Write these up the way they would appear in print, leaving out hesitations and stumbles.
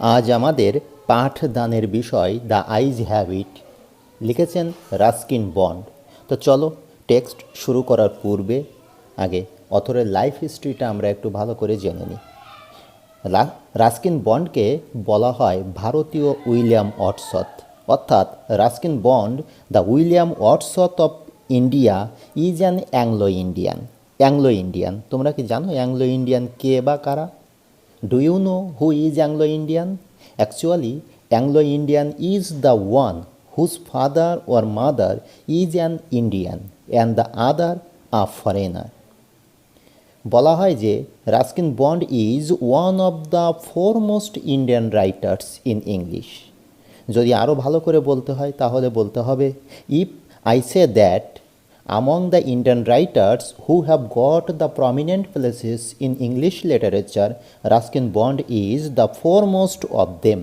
আজ আমাদের পাঠদানের বিষয় দ্য আইজ হ্যাবিট, লিখেছেন রাস্কিন বন্ড। তো চলো, টেক্সট শুরু করার পূর্বে আগে অথরের লাইফ হিস্ট্রিটা আমরা একটু ভালো করে জেনে নিই। রাস্কিন বন্ডকে বলা হয় ভারতীয় উইলিয়াম ওয়াটসথ, অর্থাৎ Ruskin Bond the William Wordsworth of India is an Anglo Indian. তোমরা কি জানো অ্যাংলো ইন্ডিয়ান কে বা কারা? Do you know who is Anglo-Indian? Actually, Anglo-Indian is the one whose father or mother is an Indian and the other a foreigner. বলা হয় যে Ruskin Bond is one of the foremost Indian writers in English. যদি আরও ভালো করে বলতে হয় তাহলে বলতে হবে, if I say that among the Indian writers who have got the prominent places in English literature, Ruskin Bond is the foremost of them.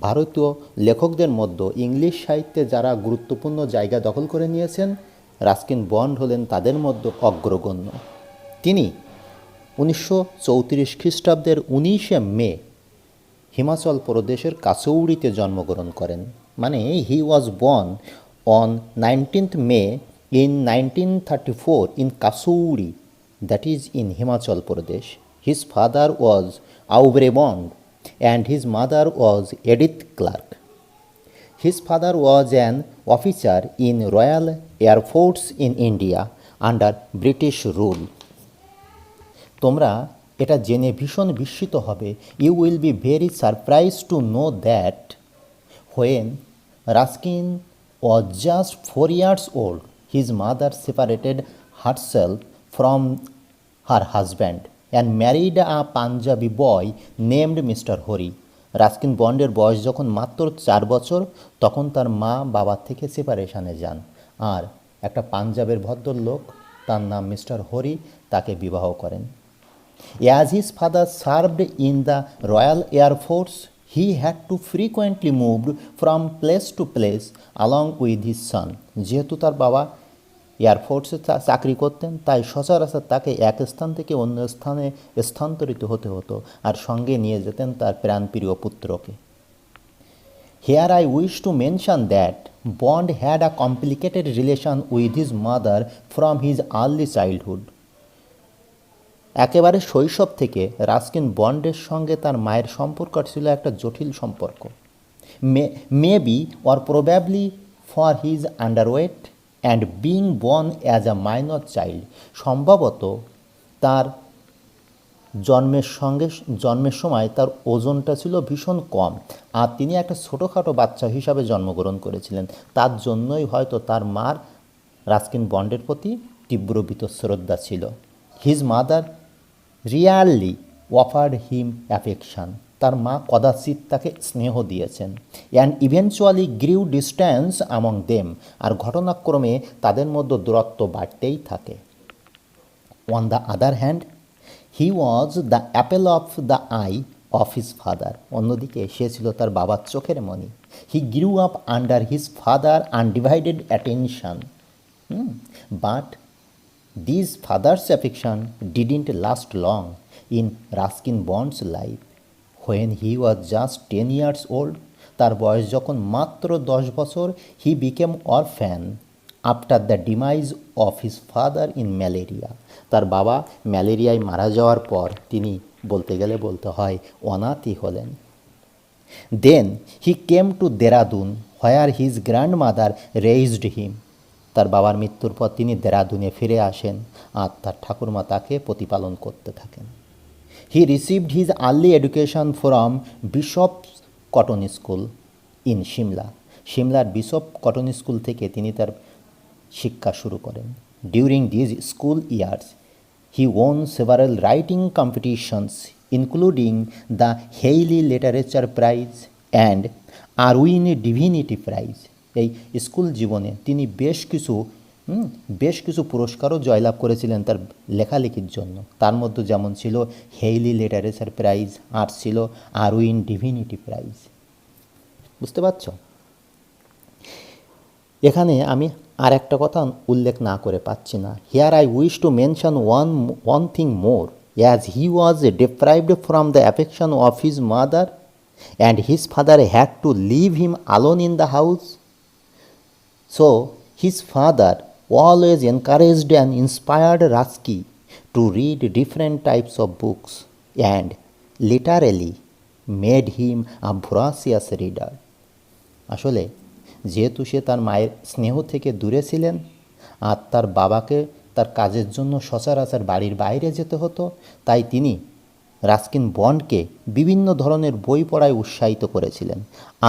ভারতীয় লেখকদের মধ্যে ইংলিশ সাহিত্যে যারা গুরুত্বপূর্ণ জায়গা দখল করে নিয়েছেন, রাস্কিন বন্ড হলেন তাদের মধ্যে অগ্রগণ্য। তিনি 1934 খ্রিস্টাব্দের 19শে মে হিমাচল প্রদেশের কাসৌড়িতে জন্মগ্রহণ করেন। মানে he was born on 19th May in 1934 in Kasouri, that is in Himachal Pradesh. His father was Aubrey Bond and his mother was Edith Clark. His father was an officer in Royal Air Force in India under British rule. তোমরা এটা জেনে ভীষণ বিস্মিত হবে। You will be very surprise to know that when Ruskin was just 4 years old, his mother separated herself from her husband and married a Punjabi boy named Mr. Hori. Ruskin বন্ডের বয়স যখন মাত্র 4 বছর, তখন তার মা বাবা থেকে সেপারেশনে যান আর একটা পাঞ্জাবের ভদ্রলোক, তার নাম মিস্টার হরি, তাকে বিবাহ করেন। As his father served in the Royal Air Force, he had to frequently move from place to place along with his son. যেহেতু তার বাবা এয়ারফোর্সে চাকরি করতেন, তাই সচরাচর তাকে এক স্থান থেকে অন্য স্থানে স্থানান্তরিত হতে হতো আর সঙ্গে নিয়ে যেতেন তার প্রাণপ্রিয় পুত্রকে। Here I wish to mention that Bond had a complicated relation with his mother from his early childhood. একেবারে শৈশব থেকে রাস্কিন বন্ডের সঙ্গে তার মায়ের সম্পর্ক ছিল একটা জটিল সম্পর্ক। Maybe or probably for his underweight and being born as a minor child. সম্ভবত তার জন্মের সময় তার ওজনটা ছিল ভীষণ কম আর তিনি একটা ছোটোখাটো বাচ্চা হিসাবে জন্মগ্রহণ করেছিলেন। তার জন্যই হয়তো তার মার রাস্কিন বন্ডের প্রতি তীব্র বীতশ্রদ্ধা ছিল। His mother rarely offered him affection. তার মা কদাচিৎ তাকে স্নেহ দিয়েছেন। And eventually grew distance among them. আর ঘটনাক্রমে তাদের মধ্যে দূরত্ব বাড়তেই থাকে। On the other hand, he was the apple of the eye of his father. অন্যদিকে সে ছিল তার বাবার চোখের মণি। He grew up under his father undivided attention. But this father's affection didn't last long in Ruskin Bond's life. When he was just 10 years old, তার বয়স যখন মাত্র 10 বছর, he became orphan after the demise of his father in malaria. তার বাবা ম্যালেরিয়ায় মারা যাওয়ার পর তিনি বলতে হয় অনাথই হলেন। Then he came to Dehradun where his grandmother raised him. তার বাবার মৃত্যুর পর তিনি দেরাদুনে ফিরে আসেন আর তার ঠাকুরমা তাকে প্রতিপালন করতে থাকেন। He received his early education from Bishop Cotton school in Simla. সিমলার বিশপ কটন স্কুল থেকে তিনি তার শিক্ষা শুরু করেন। During these school years he won several writing competitions including the Hailey literature prize and Irwin divinity prize. এই school জীবনে তিনি বেশ কিছু পুরস্কারও জয়লাভ করেছিলেন তার লেখালেখির জন্য। তার মধ্যে যেমন ছিল হেইলি লিটারেচার প্রাইজ আর ছিল আরউইন ডিভিনিটি প্রাইজ। বুঝতে পারছ? এখানে আমি আর একটা কথা উল্লেখ না করে পাচ্ছি না। Here I wish to mention one thing more, as he was deprived from the affection of his mother and his father had to leave him alone in the house. So his father always encouraged and inspired Rasky to read different types of books and literally made him a voracious reader. আসলে যেহেতু সে তার মায়ের স্নেহ থেকে দূরে ছিলেন আর তার বাবাকে তার কাজের জন্য সচরাচর বাড়ির বাইরে যেতে হতো, তাই তিনি রাস্কিন বন্ডকে বিভিন্ন ধরনের বই পড়ায় উৎসাহিত করেছিলেন।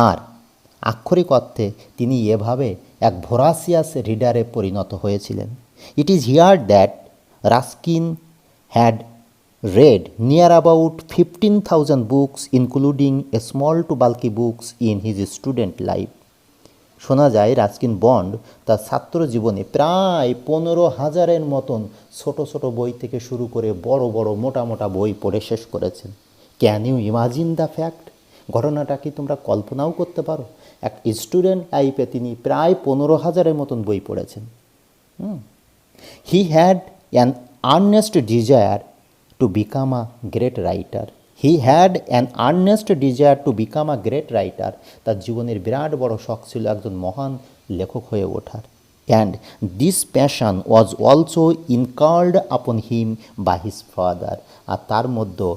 আর আক্ষরিক অর্থে তিনি এভাবে এক ভোরাসিয়াস রিডারে পরিণত হয়েছিলেন। It is here that Ruskin had read near about 15,000 books including a small to bulky books in his student life. শোনা যায় রাস্কিন বন্ড তার ছাত্র জীবনে প্রায় 15,000-এর মতন ছোট ছোট বই থেকে শুরু করে বড় বড় মোটা মোটা বই পড়ে শেষ করেছেন। Can you imagine the fact? ঘটনাটা কি তোমরা কল্পনাও করতে পারো? এক স্টুডেন্ট লাইফে তিনি প্রায় 15,000-এর মতন বই পড়েছেন। He had an earnest desire to become a great writer. He had an earnest desire to become a great writer. তার জীবনের বিরাট বড় শখ ছিল একজন মহান লেখক হয়ে ওঠার। And this passion was also inculcated upon him by his father. আর তার মধ্যে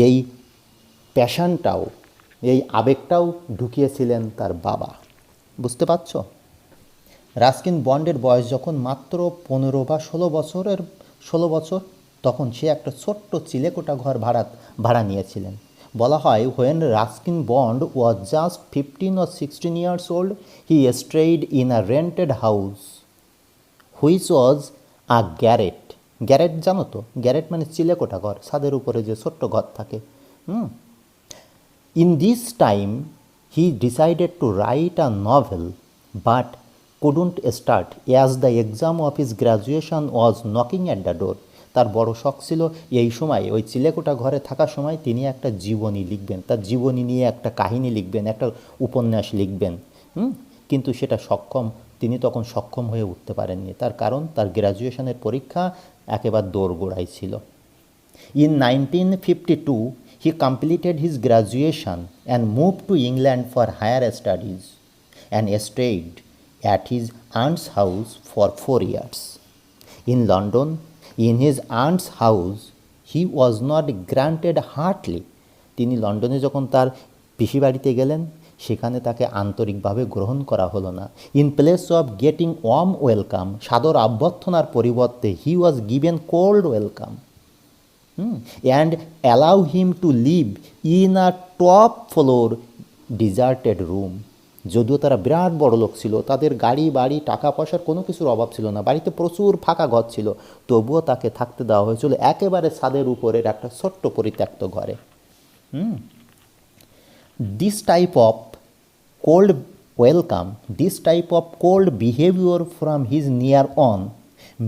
এই প্যাশনটাও, এই আবেগটাও ঢুকিয়েছিলেন তার বাবা। বুঝতে পারছো? রাস্কিন বন্ডের বয়স যখন মাত্র 15 বা 16 বছর, তখন সে একটা ছোট্ট চিলেকোঠা ঘর ভাড়া নিয়েছিলেন। বলা হয় when Ruskin Bond was just 15 or 16 years old, he stayed in a rented house which was a garret. Garret জানো তো? গ্যারেট মানে চিলেকোঠা ঘর, ছাদের উপরে যে ছোট্ট ঘর থাকে। In this time he decided to write a novel but couldn't start as the exam of his graduation was knocking at the door. তার বড় শখ ছিল এই সময় ওই চিলেকোঠা ঘরে থাকার সময় তিনি একটা জীবনী লিখবেন, তার জীবনী নিয়ে একটা কাহিনী লিখবেন, একটা উপন্যাস লিখবেন। কিন্তু সেটা তিনি তখন সক্ষম হয়ে উঠতে পারেননি। তার কারণ তার গ্র্যাজুয়েশনের পরীক্ষা একেবারে দোরগোড়ায় ছিল। In 1952 he completed his graduation and move to England for higher studies and stayed at his aunt's house for 4 years. In London in his aunt's house he was not granted heartily. তিনি লন্ডনে যখন তার পিসি বাড়িতে গেলেন সেখানে তাকে আন্তরিকভাবে গ্রহণ করা হলো না। In place of getting warm welcome, সাদর অভ্যর্থনার পরিবর্তে he was given cold welcome and allow him to live in a top floor deserted room. যদিও তারা বিরাট বড় লোক ছিল, তাদের গাড়ি বাড়ি টাকা পয়সার কোনো কিছুর অভাব ছিল না, বাড়িতে প্রচুর ফাঁকা ঘর ছিল, তবুও তাকে থাকতে দেওয়া হয়েছিল একেবারে ছাদের উপরের একটা ছোট্ট পরিত্যক্ত ঘরে। This type of cold behaviour from his near on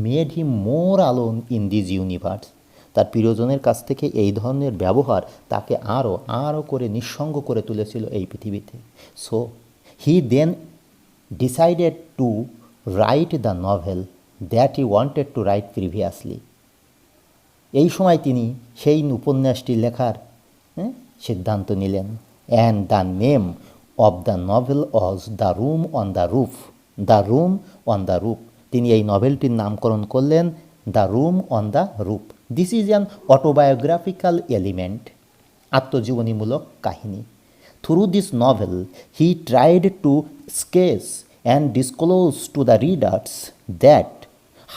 made him more alone in this universe. তার প্রিয়জনের কাছ থেকে এই ধরনের ব্যবহার তাকে আরও করে নিঃসঙ্গ করে তুলেছিল এই পৃথিবীতে। So he then decided to write the novel that he wanted to write previously. এই সময় তিনি সেই উপন্যাসটি লেখার সিদ্ধান্ত নিলেন। and the name of the novel was The Room on the Roof. The Room on the Roof. তিনি এই নভেলটির নামকরণ করলেন The Room on the Roof. This is an autobiographical element. আত্মজীবনীমূলক কাহিনী। Through this novel, he tried to sketch and disclose to the readers that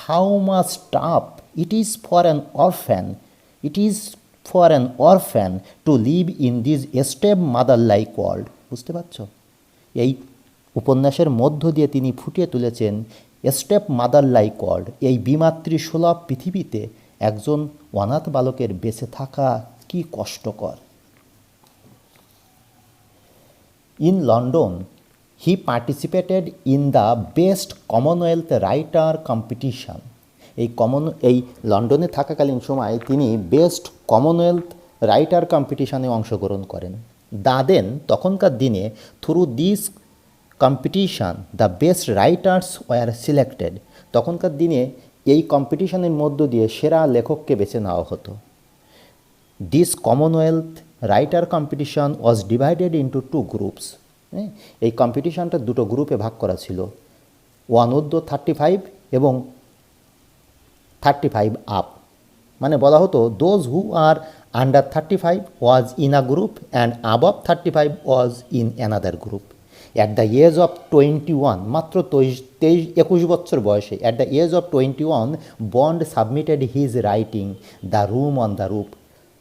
how much tough it is for an orphan to live in this step-mother-like world. বুঝতে পারছো? এই উপন্যাসের মধ্য দিয়ে তিনি ফুটিয়ে তুলেছেন স্টেপ মাদার লাইক ওয়ার্ল্ড, এই বিমাতৃসুলভ পৃথিবীতে একজন অনাথ বালকের বেঁচে থাকা কি কষ্টকর। In London, he participated in the Best Commonwealth Writer Competition. এই লন্ডনে থাকাকালীন সময়ে তিনি বেস্ট কমনওয়েলথ রাইটার কম্পিটিশনে অংশগ্রহণ করেন। তখনকার দিনে through this competition the best writers were selected. তখনকার দিনে এই কম্পিটিশনের মধ্য দিয়ে সেরা লেখককে বেছে নেওয়া হতো। This Commonwealth writer competition was divided into two groups. এই কম্পিটিশনটা দুটো গ্রুপে ভাগ করা ছিল, অনূর্ধ্ব 35 এবং 35 আপ। মানে বলা হতো those who are under 35 was in a group and above 35 was in another group. At the age of 21, মাত্র 21 বছর বয়সে, at the age of 21 Bond submitted his writing the room on the roof.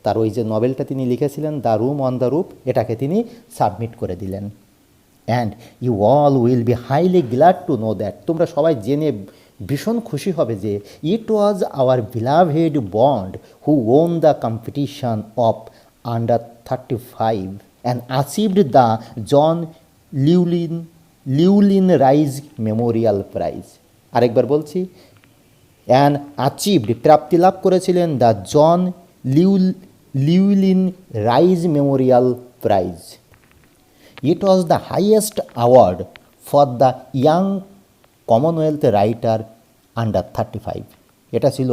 তার ওই যে নভেলটা তিনি লিখেছিলেন the room on the রুপ, এটাকে তিনি সাবমিট করে দিলেন। And you all will be highly glad to know that, তোমরা সবাই জেনে ভীষণ খুশি হবে যে it was our beloved Bond who won the competition of under 35 and achieved the John Llewellyn Rhys memorial prize. আরেকবার বলছি, অ্যান্ড অ্যাচিভড, প্রাপ্তি লাভ করেছিলেন the John Llewellyn Rhys memorial prize. It was the highest award for the young Commonwealth writer under 35. এটা ছিল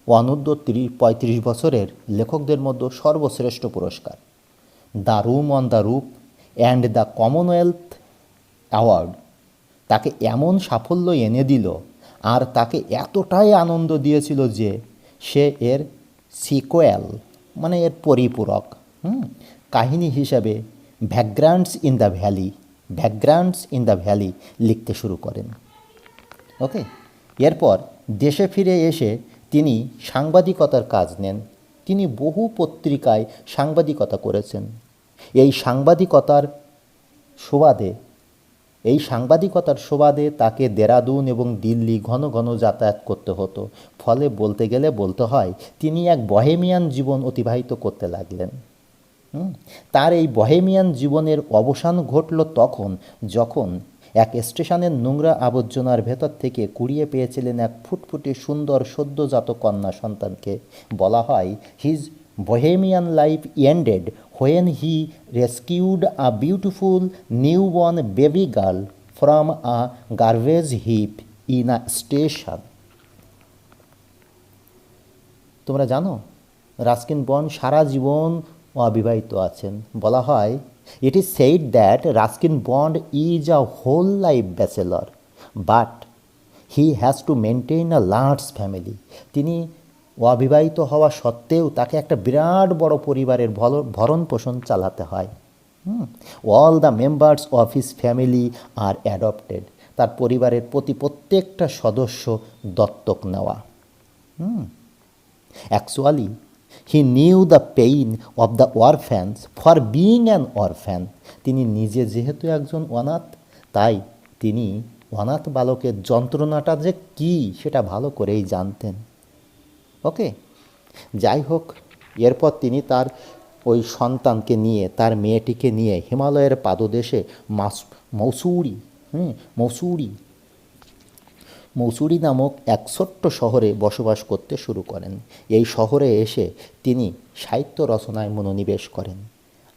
অনূর্ধ্ব 35 বছরের লেখকদের মধ্যে সর্বশ্রেষ্ঠ পুরস্কার। দ্য রুম অন দ্য রুপ অ্যান্ড দ্য কমনওয়েলথ অ্যাওয়ার্ড তাকে এমন সাফল্য এনে দিল আর তাকে এতটাই আনন্দ দিয়েছিল যে সে এর সিকোয়েল, মানে এর পরিপূরক কাহিনী হিসাবে ভ্যাগ্রান্টস ইন দ্য ভ্যালি লিখতে শুরু করেন। ওকে, এরপর দেশে ফিরে এসে তিনি সাংবাদিকতার কাজ নেন। তিনি বহু পত্রিকায় সাংবাদিকতা করেছেন। এই সাংবাদিকতার সুবাদে তাকে দেরাদুন এবং দিল্লি ঘন ঘন যাতায়াত করতে হতো। ফলে বলতে গেলে বলতে হয় তিনি এক বহেমিয়ান জীবন অতিবাহিত করতে লাগলেন। তার এই বহেমিয়ান জীবনের অবসান ঘটল তখন যখন এক স্টেশনের নোংরা আবর্জনার ভেতর থেকে কুড়িয়ে পেয়েছিলেন এক ফুটফুটে সুন্দর সদ্যজাত কন্যা সন্তানকে। বলা হয় his bohemian life ended when he rescued a beautiful newborn baby girl from a garbage heap in a station. তোমরা জানো রাস্কিন বন্ড সারা জীবন অবিবাহিত আছেন। বলা হয় it is said that Ruskin Bond is a whole life bachelor but he has to maintain a large family. তিনি অবিবাহিত হওয়া সত্ত্বেও তাকে একটা বিরাট বড় পরিবারের ভরণ পোষণ চালাতে হয়। All the members of his family are adopted. তার পরিবারের প্রত্যেকটা সদস্য দত্তক নেওয়া। Actually he knew the pain of the orphans for being an orphan. তিনি নিজে যেহেতু একজন অনাথ, তাই তিনি অনাথ বালকের যন্ত্রণাটা যে কী সেটা ভালো করেই জানতেন। ওকে, যাই হোক, এরপর তিনি তার ওই সন্তানকে নিয়ে, তার মেয়েটিকে নিয়ে হিমালয়ের পাদদেশে মৌসুরি নামক এক ছোট্ট শহরে বসবাস করতে শুরু করেন। এই শহরে এসে তিনি সাহিত্য রচনায় মনোনিবেশ করেন।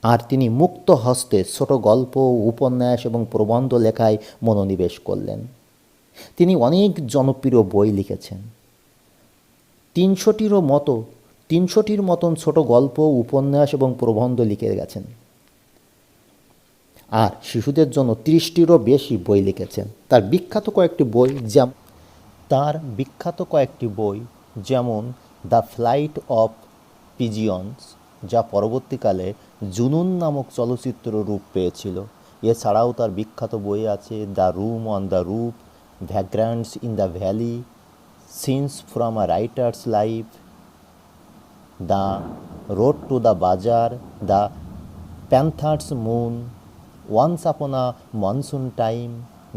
আর তিনি মুক্ত হস্তে ছোট গল্প, উপন্যাস এবং প্রবন্ধ লেখায় মনোনিবেশ করলেন। তিনি অনেক জনপ্রিয় বই লিখেছেন। 300টির মতন ছোট গল্প, উপন্যাস এবং প্রবন্ধ লিখে গেছেন। আর শিশুদের জন্য 30টিরও বেশি বই লিখেছেন। তার বিখ্যাত কয়েকটি বই যেমন দ্য ফ্লাইট অফ পিজিয়ন্স, যা পরবর্তীকালে জুনুন নামক চলচ্চিত্র রূপ পেয়েছিল। এছাড়াও তার বিখ্যাত বই আছে the room on the roof, vagrants in the valley, scenes from a writer's life, the road to the bazaar, the panther's moon, once upon a monsoon time,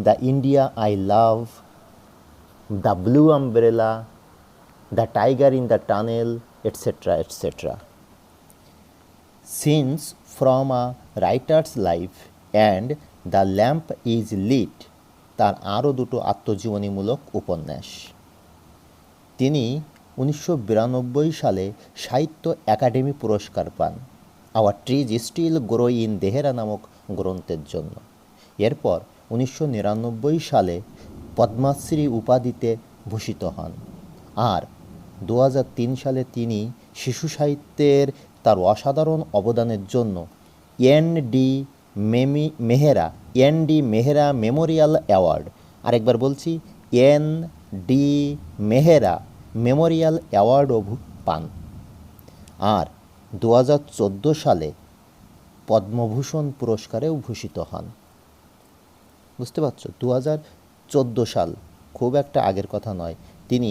the India I love, the blue umbrella, the tiger in the tunnel, etcetera etcetera. Scenes from a writer's life and the lamp is lit তার আরও দুটো আত্মজীবনীমূলক উপন্যাস। তিনি 1992 সালে সাহিত্য একাডেমি পুরস্কার পান our trees still grow in Dehra নামক গ্রন্থের জন্য। এরপর 1999 সালে পদ্মশ্রী উপাধিতে ভূষিত হন। আর 2003 সালে তিনি শিশু সাহিত্যের তার অসাধারণ অবদানের জন্য N D Mehra Memorial award, আরেকবার বলছি, এন.ডি. মেহরা মেমোরিয়াল অ্যাওয়ার্ডও পান। আর 2014 সালে পদ্মভূষণ পুরস্কারেও ভূষিত হন। বুঝতে পারছো, 2014 সাল, খুব একটা আগের কথা নয়, তিনি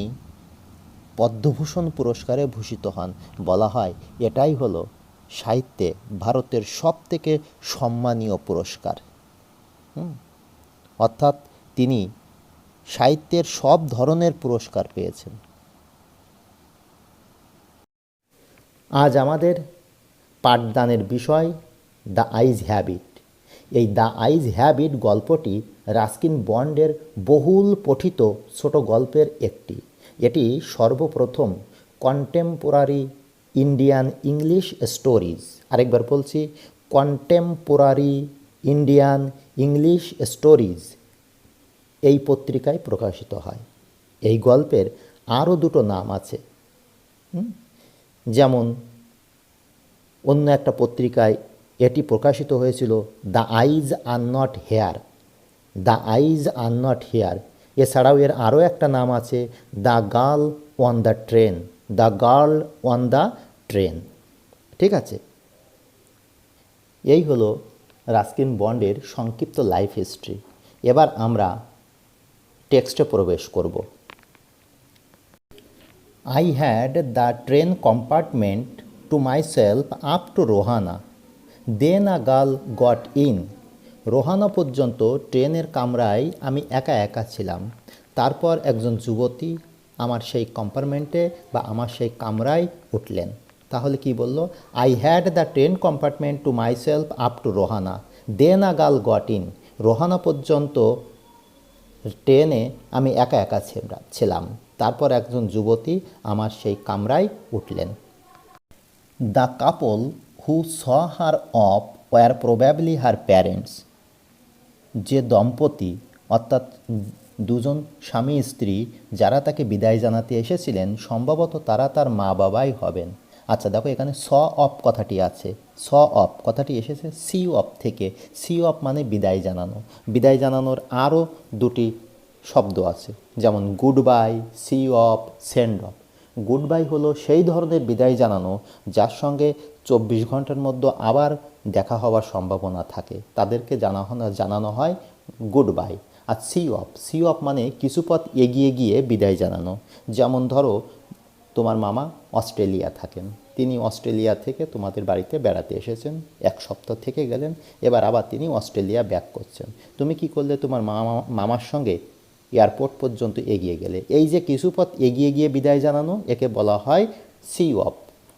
পদ্মভূষণ পুরস্কারে ভূষিত হন। বলা হয় এটাই হলো সাহিত্যে ভারতের সবথেকে সম্মানীয় পুরস্কার। অর্থাৎ তিনি সাহিত্যের সব ধরনের পুরস্কার পেয়েছেন। আজ আমাদের পাঠদানের বিষয় দ্য আইজ হ্যাবিট। এই দ্য আইজ হ্যাবিট গল্পটি রাস্কিন বন্ডের বহুল পঠিত ছোট গল্পের একটি। এটি সর্বপ্রথম কন্টেম্পোরারি ইন্ডিয়ান ইংলিশ স্টোরিজ, আরেকবার বলছি, কন্টেম্পোরারি ইন্ডিয়ান ইংলিশ স্টোরিজ এই পত্রিকায় প্রকাশিত হয়। এই গল্পের আরও দুটো নাম আছে, যেমন অন্য একটা পত্রিকায় এটি প্রকাশিত হয়েছিল the eyes are not here, the eyes are not here. এছাড়াও এর আরও একটা নাম আছে the girl on the train, the girl on the train. ঠিক আছে, এই হলো রাস্কিন বন্ডের সংক্ষিপ্ত লাইফ হিস্ট্রি। এবার আমরা টেক্সটে প্রবেশ করব। I had the train compartment to myself up to Rohana. Then a girl got in. Rohana পর্যন্ত ট্রেনের কামরায় আমি একা একা ছিলাম। তারপর একজন যুবতী আমার সেই কম্পার্টমেন্টে বা আমার সেই কামরায় উঠলেন। তাহলে কি বলল? I had the train compartment to myself up to Rohana, then a girl got in. Rohana পর্যন্ত ট্রেনে আমি একা একা ছিলাম, তারপর একজন যুবতী আমার সেই কামরায় উঠলেন। The couple who saw her off were probably her parents. যে দম্পতি, অর্থাৎ দুজন স্বামী স্ত্রী যারা তাকে বিদায় জানাতে এসেছিলেন, সম্ভবত তারা তার মা বাবাই হবেন। আচ্ছা দেখো, এখানে স অফ কথাটি আছে, স অফ কথাটি এসেছে সি অফ থেকে। সি অফ মানে বিদায় জানানো। বিদায় জানানোর আরও দুটি শব্দ আছে, যেমন goodbye, see off, send off. Goodbye হলো সেই ধরনের বিদায় জানানো যার সঙ্গে 24 ঘন্টার মধ্যে আবার দেখা হওয়ার সম্ভাবনা থাকে, তাদেরকে জানানো হয় গুড বাই। আর সি অফ মানে কিছু পথ এগিয়ে গিয়ে বিদায় জানানো। যেমন ধরো, তোমার মামা অস্ট্রেলিয়া থাকেন, তিনি অস্ট্রেলিয়া থেকে তোমাদের বাড়িতে বেড়াতে এসেছেন, 1 সপ্তাহ থেকে গেলেন, এবার আবার তিনি অস্ট্রেলিয়া ব্যাক করছেন। তুমি কি করলে? তোমার মামার সঙ্গে এয়ারপোর্ট পর্যন্ত এগিয়ে গেলে। এই যে কিছু পথ এগিয়ে গিয়ে বিদায় জানানো, একে বলা হয় সি অফ।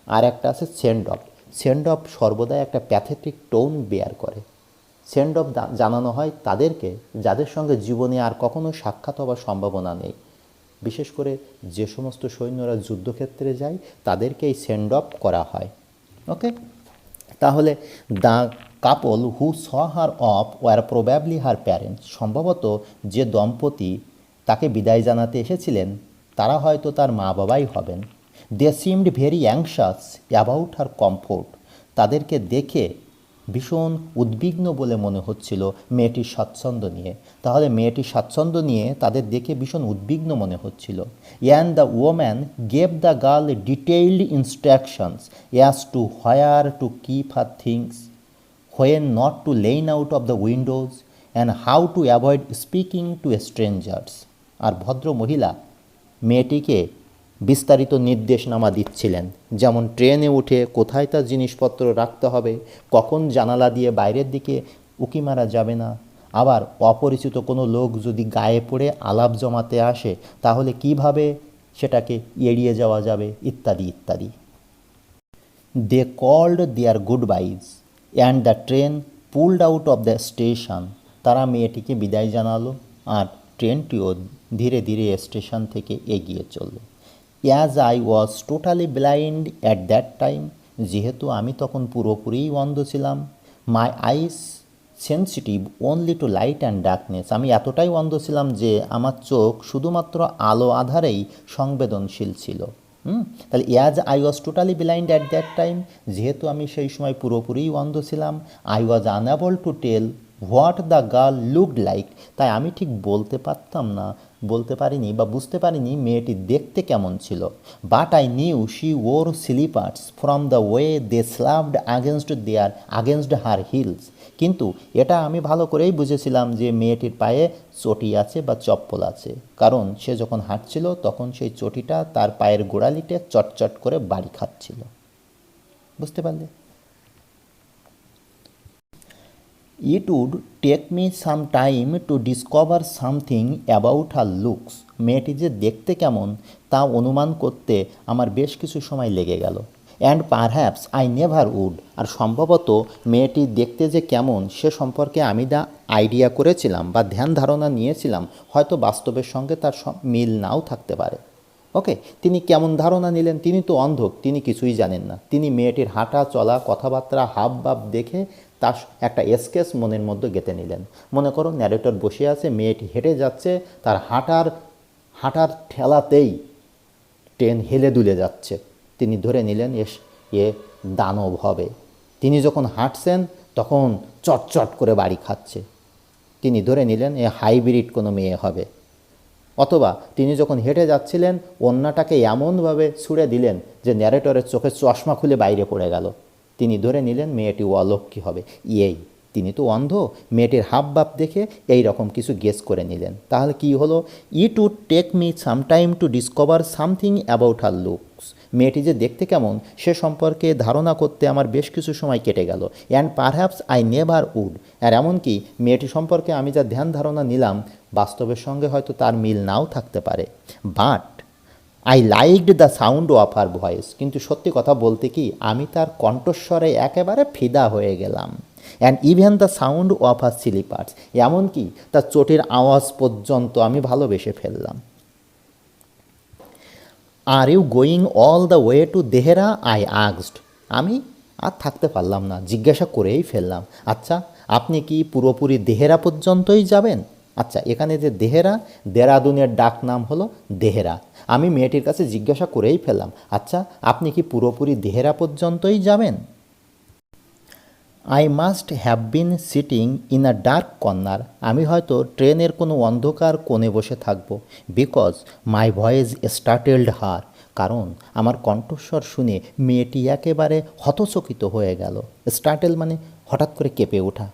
আর একটা আছে সেন্ড অফ। সেন্ড অফ সর্বদা একটা প্যাথেটিক টোন বেয়ার করে। সেন্ড অফ জানানো হয় তাদেরকে যাদের সঙ্গে জীবনে আর কখনো সাক্ষাৎ হওয়ার সম্ভাবনা নেই। বিশেষ করে যে সমস্ত সৈন্যরা যুদ্ধক্ষেত্রে যায় তাদেরকে এই সেন্ড অফ করা হয়। ওকে, তাহলে the couple who saw her off were probably her parents, সম্ভবত যে দম্পতি তাকে বিদায় জানাতে এসেছিলেন তারা হয়তো তার মা বাবাই হবেন। They seemed very anxious about her comfort, তাদেরকে দেখে ভীষণ উদ্বিগ্ন বলে মনে হচ্ছিল মেয়েটির স্বাচ্ছন্দ্য নিয়ে। তাহলে মেয়েটির স্বাচ্ছন্দ্য নিয়ে তাদের দেখে ভীষণ উদ্বিগ্ন মনে হচ্ছিল। And the woman gave the girl detailed instructions as to where to keep her things, when not to lean out of the windows, and how to avoid speaking to strangers. আর ভদ্র মহিলা মেয়েটিকে বিস্তারিত নির্দেশনামা দিচ্ছিলেন, যেমন ট্রেনে উঠে কোথায় তার জিনিসপত্র রাখতে হবে, কখন জানালা দিয়ে বাইরের দিকে উঁকি মারা যাবে না, আবার অপরিচিত কোনো লোক যদি গায়ে পড়ে আলাপ জমাতে আসে তাহলে কিভাবে সেটাকে এড়িয়ে যাওয়া যাবে, ইত্যাদি ইত্যাদি। They called their goodbyes and the train pulled out of the station. তারা মেয়েটিকে বিদায় জানালো আর ট্রেনটিও ধীরে ধীরে স্টেশন থেকে এগিয়ে চলল। As I was totally blind at that time, যেহেতু আমি তখন পুরোপুরিই অন্ধ ছিলাম। My eyes sensitive only to light and darkness, আমি এতটাই অন্ধ ছিলাম যে আমার চোখ শুধুমাত্র আলো আধারেই সংবেদনশীল ছিল। তাহলে as I was totally blind at that time, যেহেতু আমি সেই সময় পুরোপুরিই অন্ধ ছিলাম, I was unable to tell what the girl looked like, তাই আমি ঠিক বলতে পারিনি বা বুঝতে পারিনি মেয়েটি দেখতে কেমন ছিল। But I knew she wore slippers from the way they slapped against her heels, কিন্তু এটা আমি ভালো করেই বুঝেছিলাম যে মেয়েটির পায়ে চটি আছে বা চপ্পল আছে, কারণ সে যখন হাঁটছিল তখন সেই চটিটা তার পায়ের গোড়ালিতে চটচট করে বাড়ি খাচ্ছিল। বুঝতে পারলে? It would take me some time to discover something about her looks, মেয়েটি যে দেখতে কেমন তা অনুমান করতে আমার বেশ কিছু সময় লেগে গেল। And perhaps I never would, আর সম্ভবত মেয়েটি দেখতে যে কেমন সে সম্পর্কে আমি যা আইডিয়া করেছিলাম বা ধ্যান ধারণা নিয়েছিলাম হয়তো বাস্তবের সঙ্গে তার মিল নাও থাকতে পারে। ওকে, তিনি কেমন ধারণা নিলেন? তিনি তো অন্ধ, তিনি কিছুই জানেন না। তিনি মেয়েটির হাঁটা চলা কথাবার্তা হাব ভাব দেখে তার একটা স্কেচ মনের মধ্যে গেঁথে নিলেন। মনে করো ন্যারেটর বসে আছে, মেয়েটি হেঁটে যাচ্ছে, তার হাঁটার ঠেলাতেই ট্রেন হেলে দুলে যাচ্ছে। তিনি ধরে নিলেন এ দানব হবে। তিনি যখন হাঁটছেন তখন চটচট করে বাড়ি খাচ্ছে। তিনি ধরে নিলেন এ হাইব্রিড কোনো মেয়ে হবে। অথবা তিনি যখন হেঁটে যাচ্ছিলেন ওড়নাটাকে এমনভাবে ছুঁড়ে দিলেন যে ন্যারেটরের চোখে চশমা খুলে বাইরে পড়ে গেল। তিনি ধরে নিলেন মেয়েটি অলক্ষ্মী হবে। তিনি তো অন্ধ, মেয়েটির হাবভাব দেখে এই রকম কিছু গেস করে নিলেন। তাহলে কি হলো? It would take me some time to discover something about her looks, মেয়েটি যে দেখতে কেমন সে সম্পর্কে ধারণা করতে আমার বেশ কিছু সময় কেটে গেল। And perhaps I never would, আর এমনকি মেয়েটি সম্পর্কে আমি যা ধ্যান ধারণা নিলাম বাস্তবের সঙ্গে হয়তো তার মিল নাও থাকতে পারে। But I liked the sound of her voice, কিন্তু সত্যি কথা বলতে কি আমি তার কণ্ঠস্বরে একেবারে ফিদা হয়ে গেলাম। And even the sound of her slippers, এমনকি তার চটির আওয়াজ পর্যন্ত আমি ভালোবেসে ফেললাম। Are you going all the way to Dehra, I asked, আমি আর থাকতে পারলাম না, জিজ্ঞাসা করেই ফেললাম, আচ্ছা আপনি কি পুরোপুরি দেহেরা পর্যন্তই যাবেন? আচ্ছা, এখানে যে দেহেরা, দেরাদুনের ডাক নাম হলো দেহেরা। আমি মেয়েটির কাছে জিজ্ঞাসা করেই ফেললাম, আচ্ছা আপনি কি পুরোপুরি দেহেরা পর্যন্তই যাবেন? I must have been sitting in a dark corner, আমি হয়তো ট্রেনের কোনো অন্ধকার কোণে বসে থাকবো। বিকজ মাই ভয়েস স্টার্টেলড হার, কারণ আমার কণ্ঠস্বর শুনে মেয়েটি একেবারে হতচকিত হয়ে গেল। স্টার্টেল মানে হঠাৎ করে কেঁপে ওঠা।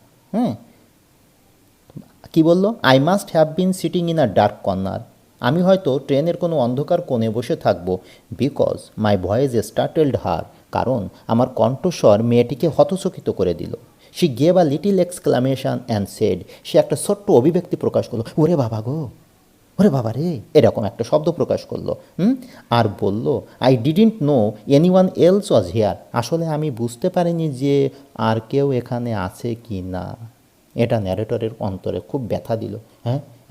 কি বললো? I must have been sitting in a dark corner, আমি হয়তো ট্রেনের কোনো অন্ধকার কোণে বসে থাকবো। বিকজ মাই ভয়েস স্টার্টেলড হার, কারণ আমার কণ্ঠস্বর মেয়েটিকে হতচকিত করে দিল। She gave a little exclamation and said, সে একটা ছোট্ট অভিব্যক্তি প্রকাশ করলো, ওরে বাবা গো, ওরে বাবা রে, এরকম একটা শব্দ প্রকাশ করলো। আর বলল, I didn't know anyone else was here, আসলে আমি বুঝতে পারিনি যে আর কেউ এখানে আছে কি না। এটা ন্যারেটরের অন্তরে খুব ব্যথা দিল।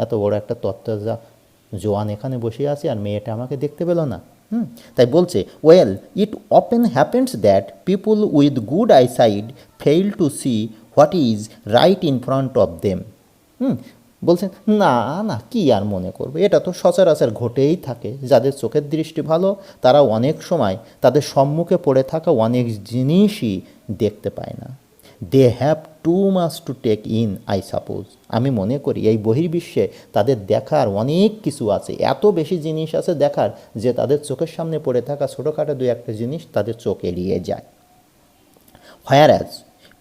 এত বড় একটা তত্ত্বজা জোয়ান এখানে বসে আছে আর মেয়েটা আমাকে দেখতে পেল না। তাই বলছে, well it often happens that people with good eyesight fail to see what is right in front of them. বলছেন না না, কি আর মনে করবে, এটা তো সচরাচর ঘটেই থাকে। যাদের চোখের দৃষ্টি ভালো তারা অনেক সময় তাদের সম্মুখে পড়ে থাকা অনেক জিনিসই দেখতে পায় না। They have too much to take in, I suppose, আমি মনে করি এই বহির্বিশ্বে তাদের দেখার অনেক কিছু আছে, এত বেশি জিনিস আছে দেখার যে তাদের চোখের সামনে পড়ে থাকা ছোটোখাটো দু একটা জিনিস তাদের চোখ এড়িয়ে যায়। Whereas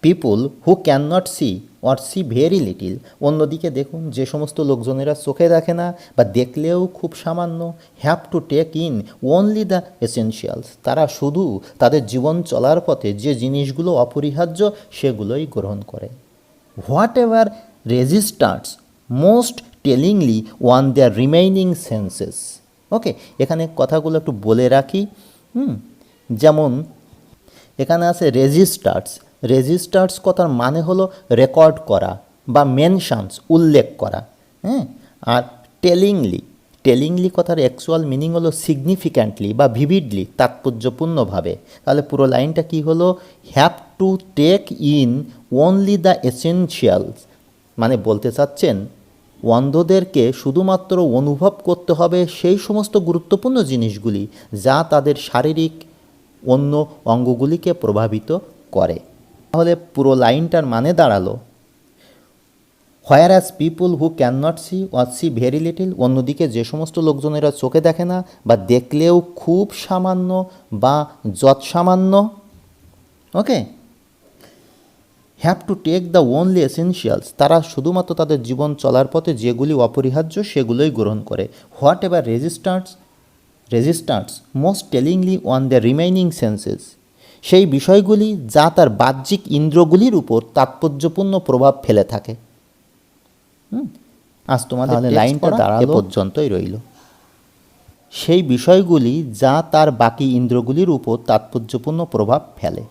people who can not see or see very little, অন্যদিকে দেখুন যে সমস্ত লোকজনেরা চোখে দেখে না বা দেখলেও খুব সামান্য, have to take in only the essentials, তারা শুধু তাদের জীবন চলার পথে যে জিনিসগুলো অপরিহার্য সেগুলোই গ্রহণ করে। Whatever registers most tellingly on their remaining senses. Okay, এখানে কথাগুলো একটু বলে রাখি। যেমন এখানে আছে রেজিস্টার্স কথার মানে হলো রেকর্ড করা বা মেনশনস উল্লেখ করা। আর টেলিংলি কথার অ্যাকচুয়াল মিনিং হলো সিগনিফিক্যান্টলি বা ভিভিডলি, তাৎপর্যপূর্ণভাবে। তাহলে পুরো লাইনটা কি হলো? Have to take in only the essentials, মানে বলতে চাচ্ছেন অন্ধদেরকে শুধুমাত্র অনুভব করতে হবে সেই সমস্ত গুরুত্বপূর্ণ জিনিসগুলি যা তাদের শারীরিক অন্য অঙ্গগুলিকে প্রভাবিত করে। তাহলে পুরো লাইনটার মানে দাঁড়ালো, whereas people who can not see or see very little, অন্যদিকে যে সমস্ত লোকজনেরা চোখে দেখে না বা দেখলেও খুব সামান্য বা যৎ সামান্য, okay, have to take the only essentials, তারা শুধুমাত্র তাদের জীবন চলার পথে যেগুলি অপরিহার্য সেগুলোই গ্রহণ করে। Whatever registers most tellingly on the remaining senses, সেই বিষয়গুলি যা তার বাহ্যিক ইন্দ্রগুলির উপর তাৎপর্যপূর্ণ প্রভাব ফেলে থাকে। আজ তোমাদের লাইনটা দাঁড়ালো এ পর্যন্তই রইল। সেই বিষয়গুলি যা তার বাকি ইন্দ্রগুলির উপর তাৎপর্যপূর্ণ প্রভাব ফেলে।